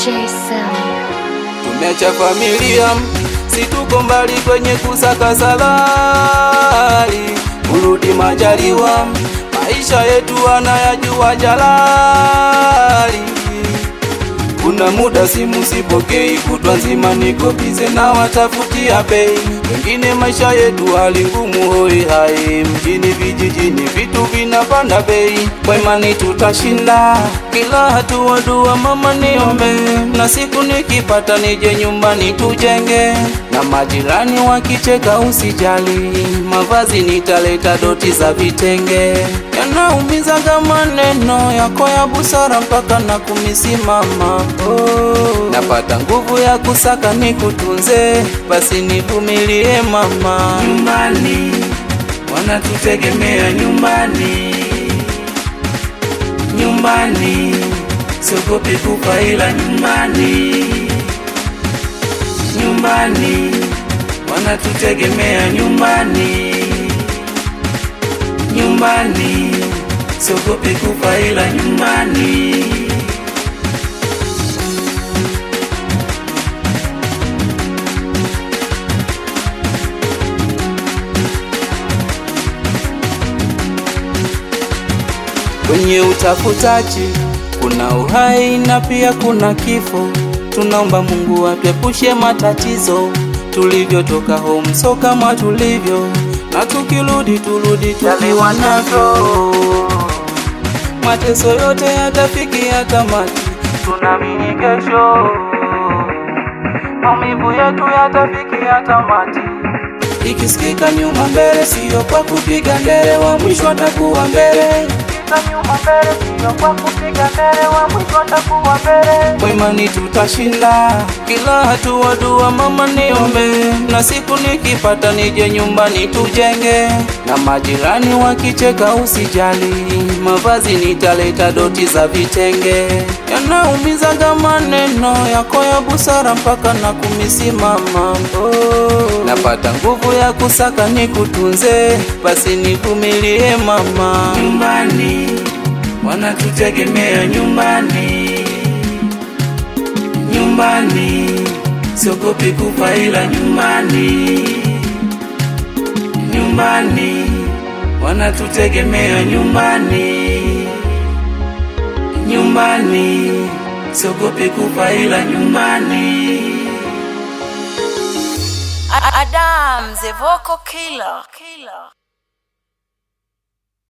Jason. Tumeacha familia, si tuko mbali kwenye kusaka salari, kurudi majaliwa, maisha yetu anayajua Jalali. Kuna muda simu sipokei, kutwa nzima niko bize na watafutia bei. Wengine maisha yetu hali ngumu hoi hai, mjini vijijini vitu vinapanda bei. Kwa imani tutashinda, kila hatua dua mama niombe, na siku nikipata nije nyumbani tujenge. Na majirani wakicheka usijali, mavazi nitaleta doti za vitenge. Yanaumiza kama neno yako ya busara mpaka na kumisimama. Napata nguvu ya kusaka nikutunze, basi nivumilie mama. Nyumbani wanatutegemea, nyumbani, nyumbani, siogopi kufa ila nyumbani, nyumbani, wanatutegemea nyumbani, nyumbani, siogopi kufa ila nyumbani. Kwenye utafutaji kuna uhai na pia kuna kifo. Tunaomba Mungu atuepushe matatizo, tulivyotoka home so kama tulivyo, na tukirudi turudi tukiwa nazo. Mateso yote yatafikia tamati, tunaamini kesho maumivu yetu yatafikia tamati. Ikisikika nyuma mbele, sio kwa kupiga ndele, wa mwisho atakuwa mbele. Nyuma mbele, sio kwa kupiga ndele, wa mwisho atakuwa mbele. Kwa imani tutashinda, kila hatua dua mama niombe, na siku nikipata nije nyumbani tujenge. Na majirani wakicheka usijali, mavazi nitaleta doti za vitenge. Yanaumiza kama neno yako ya busara mpaka na kumisimama. Napata nguvu ya kusaka nikutunze, basi nivumilie mama. Nyumbani wanatutegemea, nyumbani, nyumbani, siogopi kufa ila nyumbani, nyumbani, wanatutegemea nyumbani, nyumbani, siogopi kufa ila nyumbani. Adam the Vocal Killer.